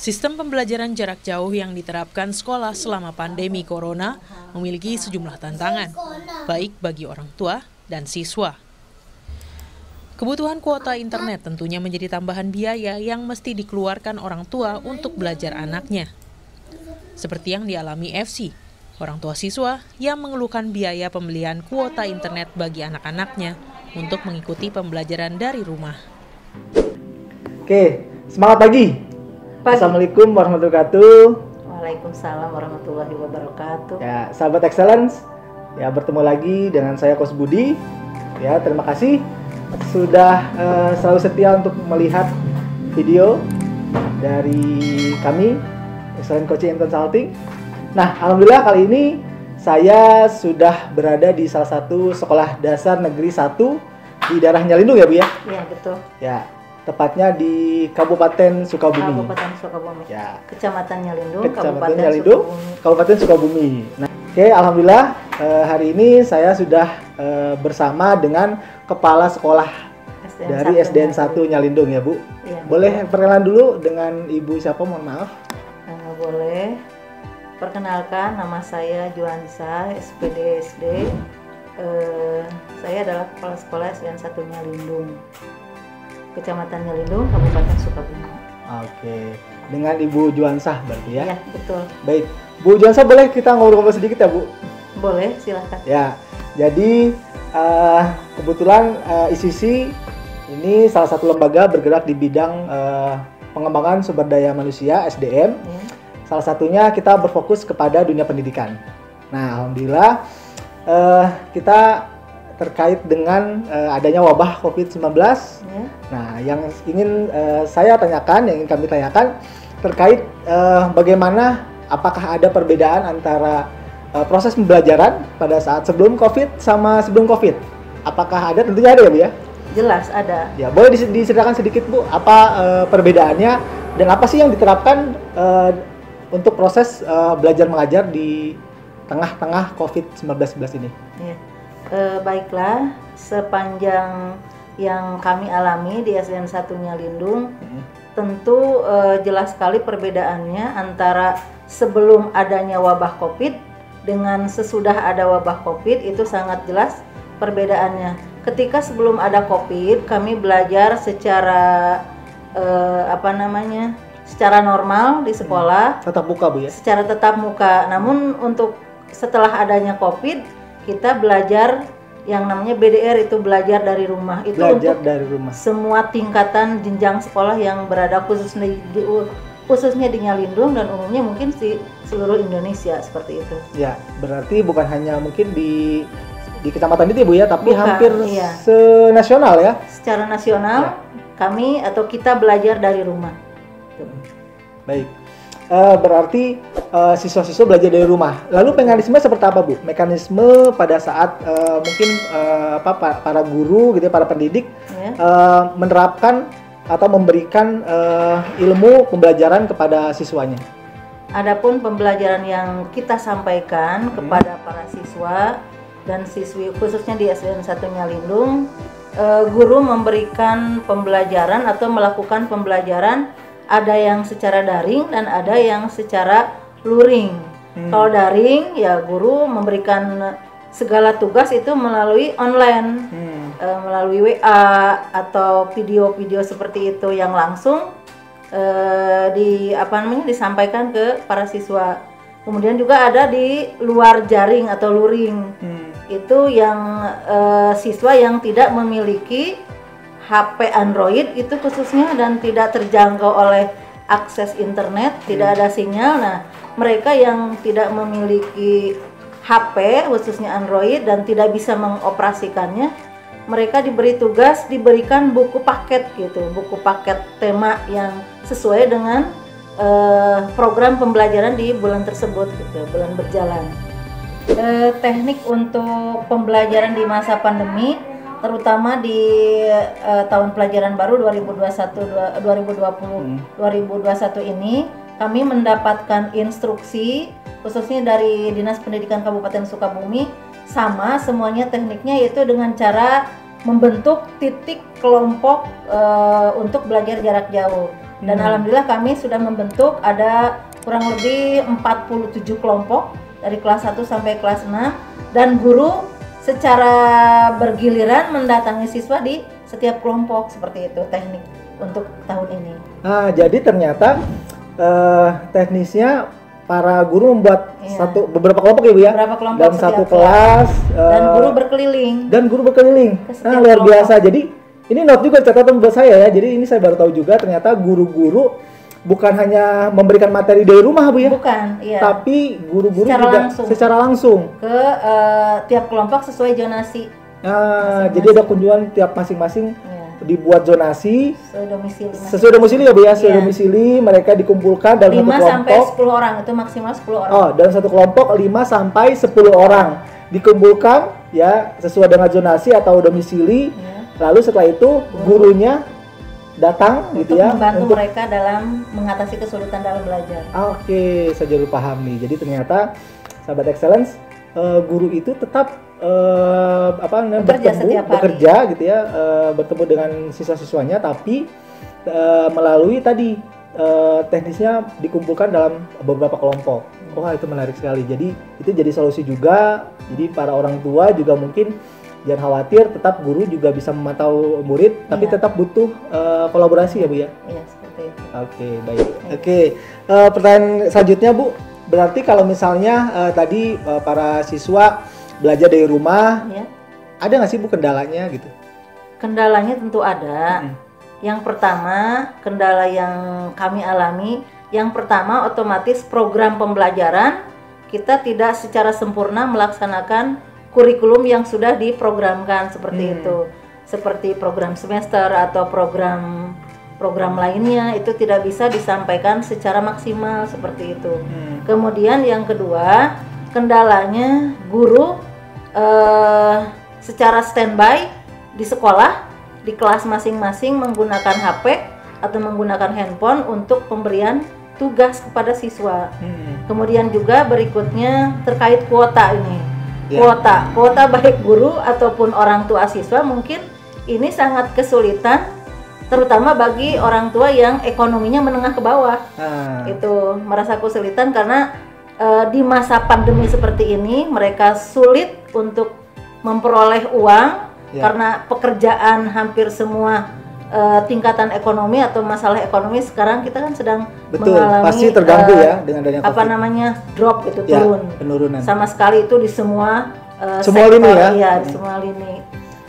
Sistem pembelajaran jarak jauh yang diterapkan sekolah selama pandemi corona memiliki sejumlah tantangan, baik bagi orang tua dan siswa. Kebutuhan kuota internet tentunya menjadi tambahan biaya yang mesti dikeluarkan orang tua untuk belajar anaknya. Seperti yang dialami FC, orang tua siswa yang mengeluhkan biaya pembelian kuota internet bagi anak-anaknya untuk mengikuti pembelajaran dari rumah. Oke, semangat pagi. Assalamualaikum warahmatullahi wabarakatuh. Waalaikumsalam warahmatullahi wabarakatuh. Ya, sahabat Excellence, ya bertemu lagi dengan saya Coach Budi. Ya, terima kasih sudah selalu setia untuk melihat video dari kami Excellence Coaching and Consulting. Nah, alhamdulillah kali ini saya sudah berada di salah satu sekolah dasar negeri 1 di daerah Nyalindung ya, Bu ya? Iya, betul. Ya. Tepatnya di Kabupaten Sukabumi. Kabupaten Sukabumi. Ya. Kecamatan Nyalindung, Kecamatan Nyalindung, Kabupaten Sukabumi. Nah, oke, alhamdulillah hari ini saya sudah bersama dengan kepala sekolah dari SDN 1 Nyalindung ya, Bu. Ya, boleh perkenalan dulu dengan Ibu siapa, mohon maaf? Boleh. Perkenalkan, nama saya Juansa, SPD SD. Saya adalah kepala sekolah SDN 1 Nyalindung, Kecamatan Nyalindung, Kabupaten Sukabumi. Oke, dengan Ibu Juansah berarti ya? Iya, betul. Baik, Bu Juansah, boleh kita ngobrol-ngobrol sedikit ya, Bu? Boleh, silahkan. Ya, jadi kebetulan ICC ini salah satu lembaga bergerak di bidang pengembangan sumber daya manusia (SDM). Ya. Salah satunya kita berfokus kepada dunia pendidikan. Nah, alhamdulillah kita terkait dengan adanya wabah COVID-19. Ya. Nah, yang ingin saya tanyakan, yang ingin kami tanyakan terkait bagaimana, apakah ada perbedaan antara proses pembelajaran pada saat sebelum COVID sama sebelum COVID? Apakah ada? Tentunya ada ya, Bu ya? Jelas ada. Ya, boleh diceritakan sedikit, Bu, apa perbedaannya dan apa sih yang diterapkan untuk proses belajar mengajar di tengah-tengah COVID-19 ini? Ya. Baiklah, sepanjang yang kami alami di SDN 1 Nyalindung, tentu jelas sekali perbedaannya antara sebelum adanya wabah COVID dengan sesudah ada wabah COVID, itu sangat jelas perbedaannya. Ketika sebelum ada COVID, kami belajar secara secara normal di sekolah. Tatap muka, Bu ya? Secara tatap muka. Namun untuk setelah adanya COVID, kita belajar yang namanya BDR, itu belajar dari rumah. Itu belajar untuk dari rumah. Semua tingkatan jenjang sekolah yang berada khususnya di Nyalindung dan umumnya mungkin di seluruh Indonesia seperti itu. Ya, berarti bukan hanya mungkin di kecamatan itu ya, Bu ya, tapi bukan, hampir iya, senasional ya. Secara nasional kami atau kita belajar dari rumah. Baik. Berarti siswa-siswa belajar dari rumah. Lalu mekanisme seperti apa, Bu? Mekanisme pada saat mungkin para guru gitu ya, para pendidik menerapkan atau memberikan ilmu pembelajaran kepada siswanya. Adapun pembelajaran yang kita sampaikan kepada para siswa dan siswi khususnya di SDN 1 Nyalindung, guru memberikan pembelajaran atau melakukan pembelajaran, ada yang secara daring dan ada yang secara luring. Kalau daring ya guru memberikan segala tugas itu melalui online, melalui WA atau video-video seperti itu yang langsung disampaikan ke para siswa. Kemudian juga ada di luar jaring atau luring, itu yang siswa yang tidak memiliki HP Android itu khususnya dan tidak terjangkau oleh akses internet, tidak ada sinyal. Nah, mereka yang tidak memiliki HP khususnya Android dan tidak bisa mengoperasikannya, mereka diberi tugas, diberikan buku paket gitu, buku paket tema yang sesuai dengan program pembelajaran di bulan tersebut gitu, bulan berjalan. Teknik untuk pembelajaran di masa pandemi, terutama di tahun pelajaran baru 2021 ini, kami mendapatkan instruksi khususnya dari Dinas Pendidikan Kabupaten Sukabumi, sama semuanya tekniknya, yaitu dengan cara membentuk titik kelompok untuk belajar jarak jauh. Dan alhamdulillah kami sudah membentuk ada kurang lebih 47 kelompok dari kelas 1 sampai kelas 6, dan guru secara bergiliran mendatangi siswa di setiap kelompok. Seperti itu teknik untuk tahun ini. Nah, jadi ternyata teknisnya para guru membuat beberapa kelompok ya Bu ya? Beberapa kelompok dalam satu kelas, dan guru berkeliling. Nah, luar biasa. Jadi ini note juga catatan buat saya ya. Jadi ini saya baru tahu juga ternyata guru-guru bukan hanya memberikan materi dari rumah Bu ya? Bukan, iya. Tapi guru-guru juga secara langsung ke tiap kelompok sesuai zonasi. Jadi ada kunjungan tiap masing-masing, dibuat zonasi sesuai domisili ya Bu ya? Sesuai domisili, mereka dikumpulkan dalam satu kelompok 5 sampai 10 orang, itu maksimal 10 orang. Oh, dalam satu kelompok 5 sampai 10 orang dikumpulkan ya sesuai dengan zonasi atau domisili. Lalu setelah itu gurunya datang untuk gitu ya, membantu mereka dalam mengatasi kesulitan dalam belajar. Oke, saya jadi paham nih. Jadi ternyata sahabat excellence, guru itu tetap bekerja gitu ya, bertemu dengan siswa-siswanya, tapi melalui tadi teknisnya dikumpulkan dalam beberapa kelompok. Wah, itu menarik sekali. Jadi itu jadi solusi juga. Jadi para orang tua juga mungkin jangan khawatir, tetap guru juga bisa memantau murid, tapi tetap butuh kolaborasi ya Bu ya? Iya, seperti itu. Oke, baik. Oke, pertanyaan selanjutnya Bu, berarti kalau misalnya tadi para siswa belajar dari rumah, ada nggak sih Bu kendalanya gitu? Kendalanya tentu ada. Yang pertama, kendala yang kami alami, yang pertama otomatis program pembelajaran kita tidak secara sempurna melaksanakan kurikulum yang sudah diprogramkan seperti itu, seperti program semester atau program lainnya, itu tidak bisa disampaikan secara maksimal seperti itu. Kemudian yang kedua, kendalanya guru secara standby di sekolah, di kelas masing-masing menggunakan HP atau menggunakan handphone untuk pemberian tugas kepada siswa. Kemudian juga berikutnya terkait kuota ini. Kuota baik guru ataupun orang tua siswa mungkin ini sangat kesulitan, terutama bagi orang tua yang ekonominya menengah ke bawah. Itu merasa kesulitan karena di masa pandemi seperti ini mereka sulit untuk memperoleh uang karena pekerjaan hampir semua tingkatan ekonomi atau masalah ekonomi sekarang kita kan sedang mengalami pasti terganggu ya dengan adanya COVID. Drop itu turun, penurunan sama sekali itu di semua semua sektor, lini ya, di semua lini.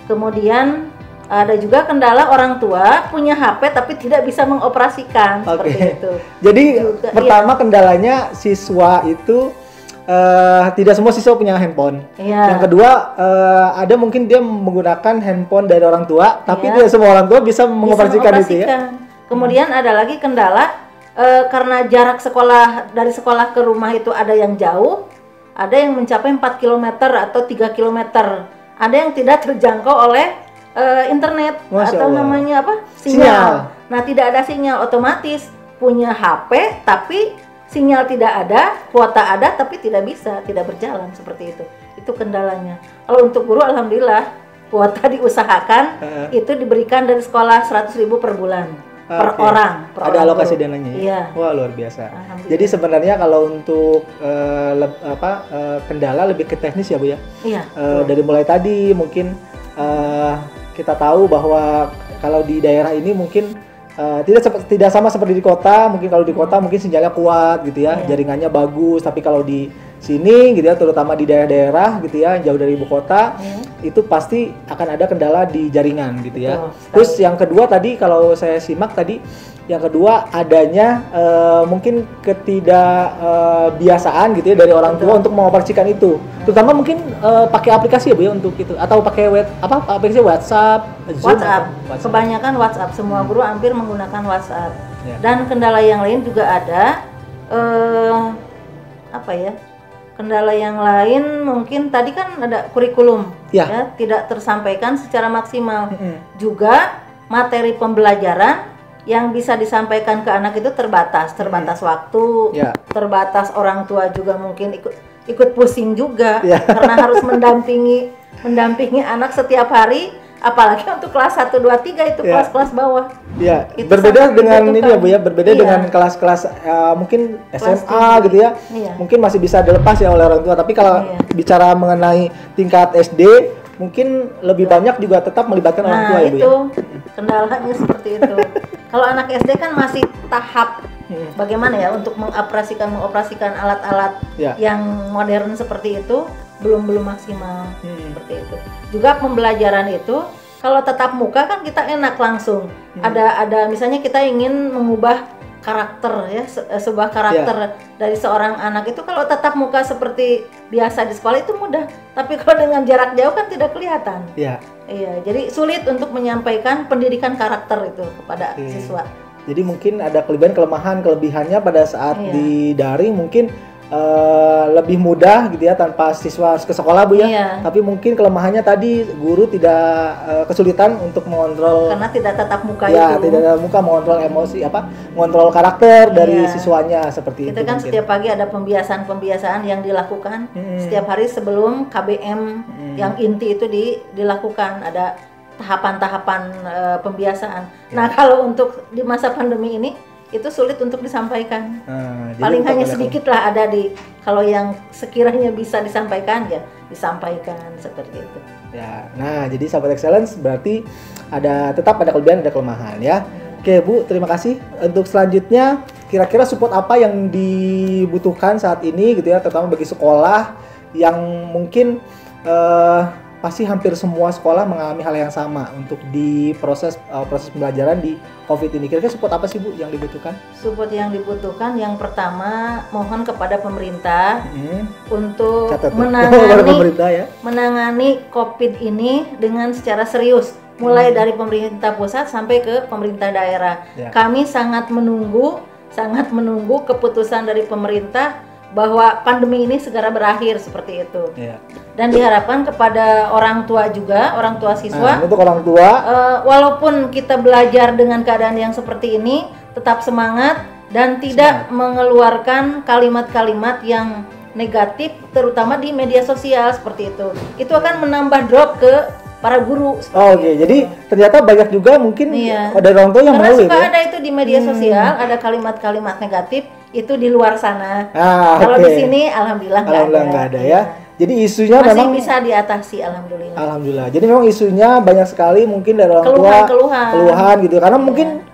Kemudian ada juga kendala orang tua punya HP tapi tidak bisa mengoperasikan seperti itu. Jadi juga, pertama kendalanya siswa itu tidak semua siswa punya handphone. Yang kedua, ada mungkin dia menggunakan handphone dari orang tua, tapi tidak semua orang tua bisa mengoperasikan itu ya. Kemudian ada lagi kendala karena jarak sekolah dari sekolah ke rumah itu ada yang jauh, ada yang mencapai 4 km atau 3 km, ada yang tidak terjangkau oleh internet atau namanya apa? Sinyal. Nah, tidak ada sinyal, otomatis punya HP tapi sinyal tidak ada, kuota ada tapi tidak berjalan seperti itu. Itu kendalanya. Kalau untuk guru alhamdulillah kuota diusahakan itu diberikan dari sekolah 100.000 per bulan per orang. Ada alokasi dananya ya? Iya. Wah, luar biasa. Jadi sebenarnya kalau untuk kendala lebih ke teknis ya Bu ya? Iya. Dari mulai tadi mungkin kita tahu bahwa kalau di daerah ini mungkin tidak sama seperti di kota. Mungkin kalau di kota mungkin sinyalnya kuat gitu ya, jaringannya bagus. Tapi kalau di sini gitu ya, terutama di daerah-daerah gitu ya, jauh dari ibu kota, itu pasti akan ada kendala di jaringan gitu ya. Terus yang kedua tadi kalau saya simak tadi Yang kedua adanya mungkin ketidakbiasaan gitu ya dari orang tua untuk mengoperasikan itu. Terutama mungkin pakai aplikasi ya Bu ya untuk itu atau pakai aplikasi WhatsApp, Zoom, WhatsApp. Kebanyakan WhatsApp, semua guru hampir menggunakan WhatsApp. Ya. Dan kendala yang lain juga ada apa ya? Kendala yang lain mungkin tadi kan ada kurikulum ya tidak tersampaikan secara maksimal. Juga materi pembelajaran yang bisa disampaikan ke anak itu terbatas waktu, terbatas orang tua juga mungkin ikut pusing juga karena harus mendampingi anak setiap hari, apalagi untuk kelas 1, 2, 3 itu kelas-kelas bawah. Ya, berbeda dengan ini ya Bu ya, berbeda dengan kelas-kelas mungkin SMA gitu ya. Mungkin masih bisa dilepas ya oleh orang tua, tapi kalau bicara mengenai tingkat SD mungkin lebih banyak juga tetap melibatkan orang tua ya Bu ya. Itu kendalanya seperti itu. Kalau anak SD kan masih tahap bagaimana ya untuk mengoperasikan alat-alat yang modern seperti itu belum maksimal seperti itu. Juga pembelajaran itu kalau tatap muka kan kita enak langsung. Ada misalnya kita ingin mengubah karakter ya, sebuah karakter dari seorang anak itu kalau tatap muka seperti biasa di sekolah itu mudah, tapi kalau dengan jarak jauh kan tidak kelihatan. Iya, jadi sulit untuk menyampaikan pendidikan karakter itu kepada siswa. Jadi mungkin ada kelebihannya pada saat di daring mungkin lebih mudah gitu ya tanpa siswa ke sekolah Bu ya. Tapi mungkin kelemahannya tadi guru tidak kesulitan untuk mengontrol karena tidak tatap muka itu. Tidak tatap muka, mengontrol emosi mengontrol karakter dari siswanya seperti itu. Kita kan mungkin setiap pagi ada pembiasaan yang dilakukan setiap hari sebelum KBM yang inti itu dilakukan, ada tahapan-tahapan pembiasaan. Nah, kalau untuk di masa pandemi ini itu sulit untuk disampaikan. Paling hanya sedikit lah ada kalau yang sekiranya bisa disampaikan ya disampaikan seperti itu. Ya, nah jadi Sahabat Excellence berarti tetap ada kelebihan ada kelemahan ya. Oke Bu, terima kasih. Untuk selanjutnya kira-kira support apa yang dibutuhkan saat ini gitu ya, terutama bagi sekolah yang mungkin pasti hampir semua sekolah mengalami hal yang sama untuk di proses pembelajaran di COVID ini. Kira-kira support apa sih Bu yang dibutuhkan? Support yang dibutuhkan yang pertama mohon kepada pemerintah untuk menangani COVID ini dengan secara serius, mulai dari pemerintah pusat sampai ke pemerintah daerah. Kami sangat menunggu keputusan dari pemerintah bahwa pandemi ini segera berakhir seperti itu. Dan diharapkan kepada orang tua juga, orang tua siswa. Untuk orang tua, walaupun kita belajar dengan keadaan yang seperti ini, tetap semangat dan tidak mengeluarkan kalimat-kalimat yang negatif, terutama di media sosial seperti itu. Itu akan menambah drop ke para guru. Jadi ternyata banyak juga mungkin ada orang tua yang mengeluh. Karena suka ada itu di media sosial, ada kalimat-kalimat negatif. Itu di luar sana. Kalau di sini alhamdulillah nggak ada ya. Jadi isunya masih memang bisa diatasi alhamdulillah. Alhamdulillah. Jadi memang isunya banyak sekali mungkin dari orang tua keluhan gitu. Karena mungkin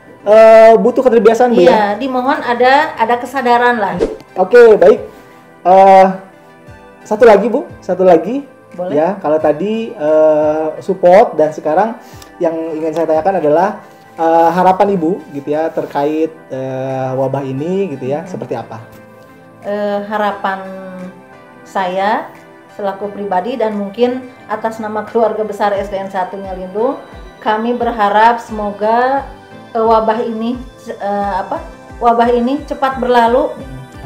butuh keterbiasaan Bu ya. Dimohon ada kesadaran lah. Oke, baik. Satu lagi Bu, boleh? Ya, kalau tadi support dan sekarang yang ingin saya tanyakan adalah harapan Ibu gitu ya terkait wabah ini gitu ya seperti apa? Harapan saya selaku pribadi dan mungkin atas nama keluarga besar SDN 1 Nyalindung, kami berharap semoga wabah ini cepat berlalu,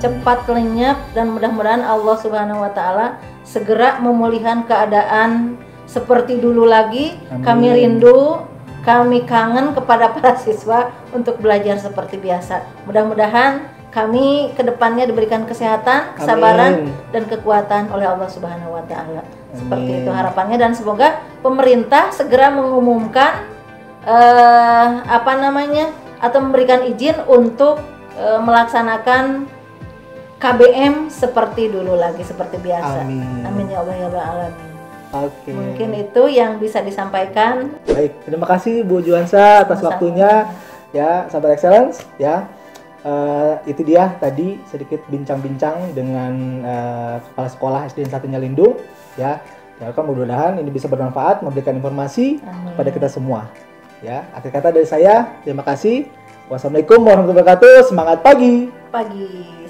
cepat lenyap dan mudah-mudahan Allah Subhanahu wa taala segera memulihkan keadaan seperti dulu lagi. Amin. Kami rindu, kami kangen kepada para siswa untuk belajar seperti biasa. Mudah-mudahan kami kedepannya diberikan kesehatan, kesabaran, dan kekuatan oleh Allah Subhanahu wa taala. Seperti itu harapannya dan semoga pemerintah segera mengumumkan atau memberikan izin untuk melaksanakan KBM seperti dulu lagi, seperti biasa. Amin ya Allah ya Rabbal alamin. Mungkin itu yang bisa disampaikan. Baik, terima kasih Bu Juansa atas waktunya ya, Sahabat Excellence ya. Itu dia tadi sedikit bincang-bincang dengan Kepala Sekolah SDN 1 Nyalindung ya. Mudah-mudahan ini bisa bermanfaat, memberikan informasi kepada kita semua ya. Akhir kata dari saya, terima kasih. Wassalamualaikum warahmatullahi wabarakatuh. Semangat pagi. Pagi.